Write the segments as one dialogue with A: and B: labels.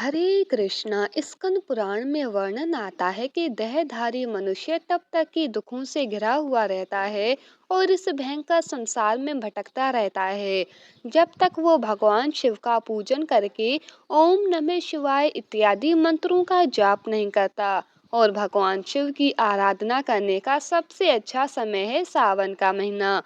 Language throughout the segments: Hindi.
A: हरे कृष्णा। स्कंद पुराण में वर्णन आता है कि देहधारी मनुष्य तब तक ही दुखों से घिरा हुआ रहता है और इस भयंकर संसार में भटकता रहता है जब तक वो भगवान शिव का पूजन करके ओम नमः शिवाय इत्यादि मंत्रों का जाप नहीं करता। और भगवान शिव की आराधना करने का सबसे अच्छा समय है सावन का महीना।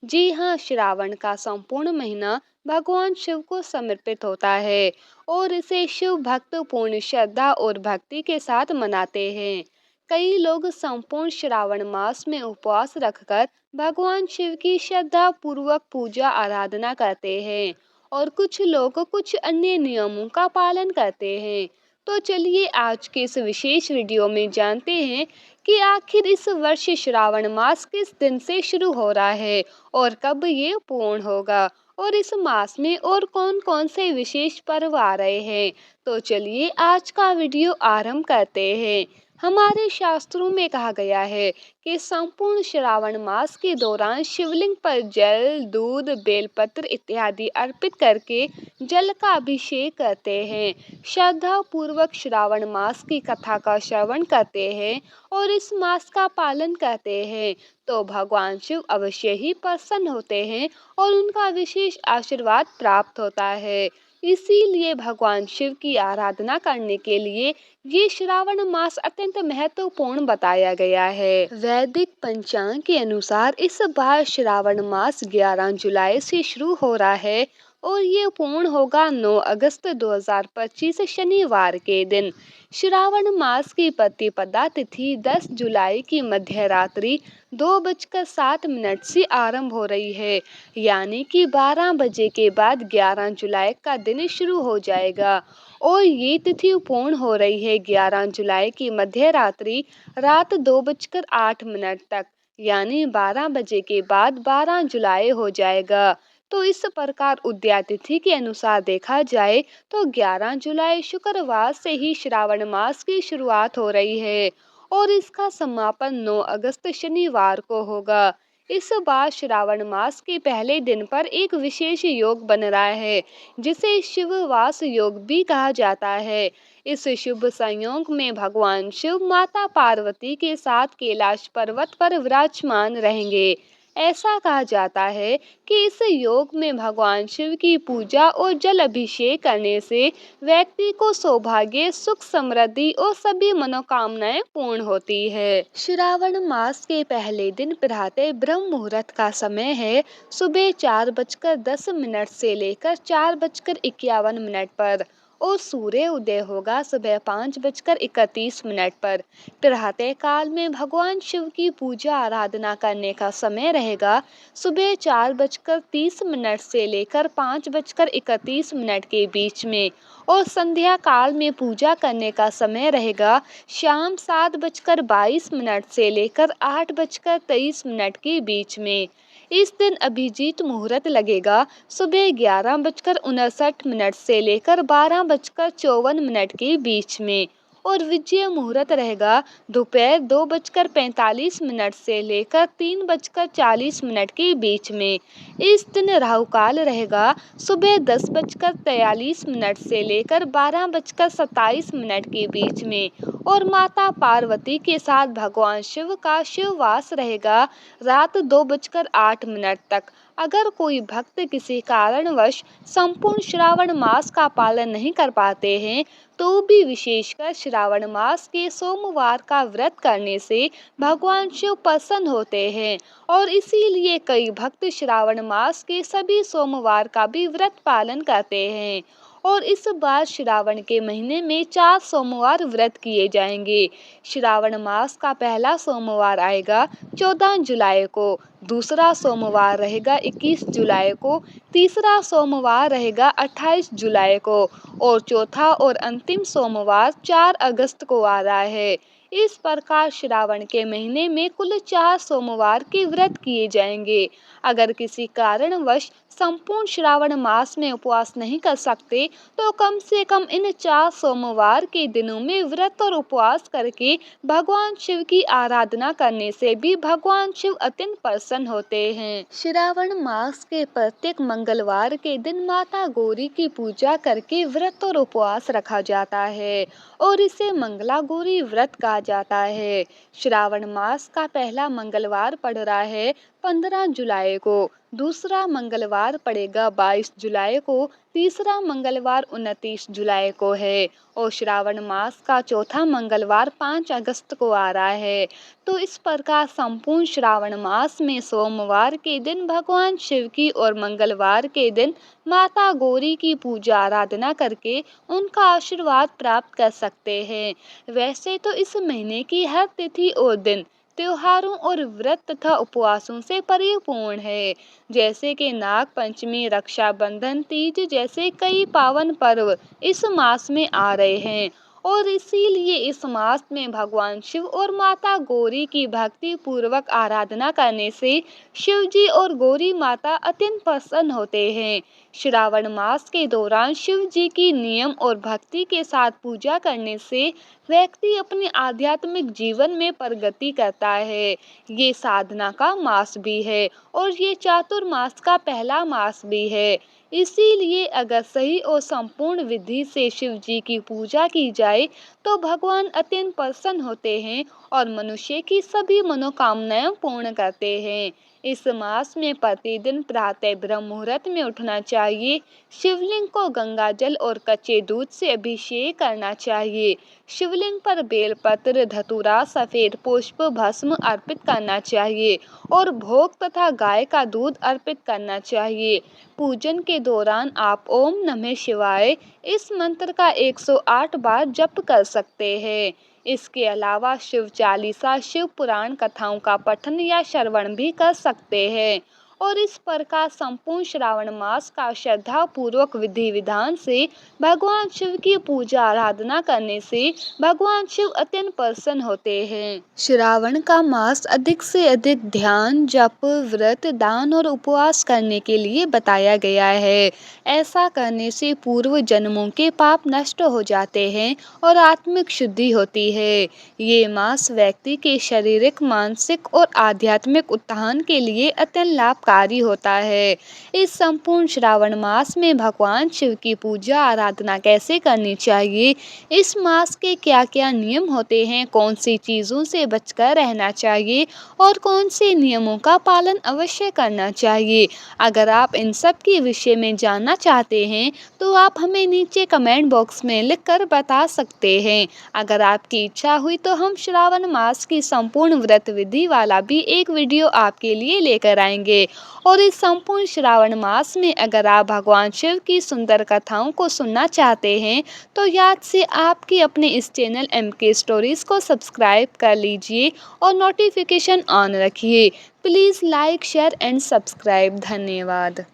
A: जी हाँ, श्रावण का संपूर्ण महीना भगवान शिव को समर्पित होता है और इसे शिव भक्त पूर्ण श्रद्धा और भक्ति के साथ मनाते हैं। कई लोग संपूर्ण श्रावण मास में उपवास रखकर भगवान शिव की श्रद्धा पूर्वक पूजा आराधना करते हैं और कुछ लोग कुछ अन्य नियमों का पालन करते हैं। तो चलिए आज के इस विशेष वीडियो में जानते हैं कि आखिर इस वर्ष श्रावण मास किस दिन से शुरू हो रहा है और कब ये पूर्ण होगा और इस मास में और कौन-कौन से विशेष पर्व आ रहे हैं। तो चलिए आज का वीडियो आरंभ करते हैं। हमारे शास्त्रों में कहा गया है कि संपूर्ण श्रावण मास के दौरान शिवलिंग पर जल, दूध, बेलपत्र इत्यादि अर्पित करके जल का अभिषेक करते हैं। श्रद्धा पूर्वक श्रावण मास की कथा का श्रवण करते हैं और इस मास का पालन करते हैं तो भगवान शिव अवश्य ही प्रसन्न होते हैं और उनका विशेष आशीर्वाद प्राप्त होता है। इसीलिए भगवान शिव की आराधना करने के लिए ये श्रावण मास अत्यंत महत्वपूर्ण बताया गया है। वैदिक पंचांग के अनुसार इस बार श्रावण मास 11 जुलाई से शुरू हो रहा है और ये पूर्ण होगा 9 अगस्त 2025 शनिवार के दिन। श्रावण मास की प्रतिपदा तिथि 10 जुलाई की मध्य रात्रि 2:07 से आरंभ हो रही है, यानी कि 12 बजे के बाद 11 जुलाई का दिन शुरू हो जाएगा और ये तिथि पूर्ण हो रही है 11 जुलाई की मध्य रात्रि रात 2:08 तक, यानी 12 बजे के बाद 12 जुलाई हो जाएगा। तो इस प्रकार उदया तिथि के अनुसार देखा जाए तो 11 जुलाई शुक्रवार से ही श्रावण मास की शुरुआत हो रही है और इसका समापन 9 अगस्त शनिवार को होगा। इस बार श्रावण मास के पहले दिन पर एक विशेष योग बन रहा है जिसे शिववास योग भी कहा जाता है। इस शुभ संयोग में भगवान शिव माता पार्वती के साथ कैलाश पर्वत पर विराजमान रहेंगे। ऐसा कहा जाता है कि इस योग में भगवान शिव की पूजा और जल अभिषेक करने से व्यक्ति को सौभाग्य, सुख, समृद्धि और सभी मनोकामनाएं पूर्ण होती है। श्रावण मास के पहले दिन प्रातः ब्रह्म मुहूर्त का समय है। सुबह 4:10 से लेकर 4:51 पर और सूर्य उदय होगा सुबह 5:31 पर। प्रातः काल में भगवान शिव की पूजा आराधना करने का समय रहेगा सुबह 4:30 से लेकर 5:31 के बीच में और संध्या काल में पूजा करने का समय रहेगा शाम 7:22 से लेकर 8:23 के बीच में। इस दिन अभिजीत मुहूर्त लगेगा सुबह 11:59 से लेकर 12:54 के बीच में और विजय मुहूर्त रहेगा दोपहर 2:45 से लेकर 3:40 के बीच में। इस दिन राहु काल रहेगा सुबह 10:43 से लेकर 12:27 के बीच में और माता पार्वती के साथ भगवान शिव का शिववास रहेगा रात 2:08 तक। अगर कोई भक्त किसी कारणवश संपूर्ण श्रावण मास का पालन नहीं कर पाते हैं तो भी विशेषकर श्रावण मास के सोमवार का व्रत करने से भगवान शिव प्रसन्न होते हैं और इसीलिए कई भक्त श्रावण मास के सभी सोमवार का भी व्रत पालन करते हैं और इस बार श्रावण के महीने में 4 सोमवार व्रत किए जाएंगे। श्रावण मास का पहला सोमवार आएगा 14 जुलाई को, दूसरा सोमवार रहेगा 21 जुलाई को, तीसरा सोमवार रहेगा 28 जुलाई को और चौथा और अंतिम सोमवार 4 अगस्त को आ रहा है। इस प्रकार श्रावण के महीने में कुल 4 सोमवार के व्रत किए जाएंगे। अगर किसी कारणवश संपूर्ण श्रावण मास में उपवास नहीं कर सकते तो कम से कम इन 4 सोमवार के दिनों में व्रत और उपवास करके भगवान शिव की आराधना करने से भी भगवान शिव अत्यंत प्रसन्न होते हैं। श्रावण मास के प्रत्येक मंगलवार के दिन माता गौरी की पूजा करके व्रत और उपवास रखा जाता है और इसे मंगला गौरी व्रत कहा जाता है। श्रावण मास का पहला मंगलवार पड़ रहा है 15 जुलाई को, दूसरा मंगलवार पड़ेगा 22 जुलाई को, तीसरा मंगलवार 29 जुलाई को है और श्रावण मास का चौथा मंगलवार 5 अगस्त को आ रहा है। तो इस प्रकार संपूर्ण श्रावण मास में सोमवार के दिन भगवान शिव की और मंगलवार के दिन माता गौरी की पूजा आराधना करके उनका आशीर्वाद प्राप्त कर सकते हैं। वैसे तो इस महीने की हर तिथि और दिन त्योहारों और व्रत तथा उपवासों से परिपूर्ण है, जैसे कि नाग पंचमी, रक्षाबंधन, तीज जैसे कई पावन पर्व इस मास में आ रहे हैं और इसीलिए इस मास में भगवान शिव और माता गौरी की भक्ति पूर्वक आराधना करने से शिव जी और गौरी माता अत्यंत प्रसन्न होते हैं। श्रावण मास के दौरान शिव जी की नियम और भक्ति के साथ पूजा करने से व्यक्ति अपने आध्यात्मिक जीवन में प्रगति करता है। ये साधना का मास भी है और ये चातुर्मास का पहला मास भी है। इसीलिए अगर सही और संपूर्ण विधि से शिव जी की पूजा की जाए तो भगवान अत्यंत प्रसन्न होते हैं और मनुष्य की सभी मनोकामनाएं पूर्ण करते हैं। इस मास में प्रतिदिन प्रातः ब्रह्म मुहूर्त में उठना चाहिए। शिवलिंग को गंगा जल और कच्चे दूध से अभिषेक करना चाहिए। शिवलिंग पर बेलपत्र, धतूरा, सफेद पुष्प, भस्म अर्पित करना चाहिए और भोग तथा गाय का दूध अर्पित करना चाहिए। पूजन के दौरान आप ओम नमः शिवाय इस मंत्र का 108 बार जप कर सकते हैं। इसके अलावा शिव चालीसा, शिव पुराण कथाओं का पठन या श्रवण भी कर सकते हैं और इस प्रकार संपूर्ण श्रावण मास का श्रद्धा पूर्वक विधि विधान से भगवान शिव की पूजा आराधना करने से भगवान शिव अत्यंत प्रसन्न होते हैं। श्रावण का मास अधिक से अधिक ध्यान, जप, व्रत, दान और उपवास करने के लिए बताया गया है। ऐसा करने से पूर्व जन्मों के पाप नष्ट हो जाते हैं और आत्मिक शुद्धि होती है। ये मास व्यक्ति के शारीरिक, मानसिक और आध्यात्मिक उत्थान के लिए अत्यंत लाभकारी होता है। इस संपूर्ण श्रावण मास में भगवान शिव की पूजा आराधना कैसे करनी चाहिए, इस मास के क्या क्या नियम होते हैं, कौन सी चीज़ों से बचकर रहना चाहिए और कौन से नियमों का पालन अवश्य करना चाहिए, अगर आप इन सब के विषय में जानना चाहते हैं तो आप हमें नीचे कमेंट बॉक्स में लिखकर बता सकते हैं। अगर आपकी इच्छा हुई तो हम श्रावण मास की संपूर्ण व्रत विधि वाला भी एक वीडियो आपके लिए लेकर आएंगे और इस संपूर्ण श्रावण मास में अगर आप भगवान शिव की सुंदर कथाओं को सुनना चाहते हैं तो याद से आपके अपने इस चैनल MK स्टोरीज को सब्सक्राइब कर लीजिए और नोटिफिकेशन ऑन रखिए। Please like, share and subscribe. धन्यवाद।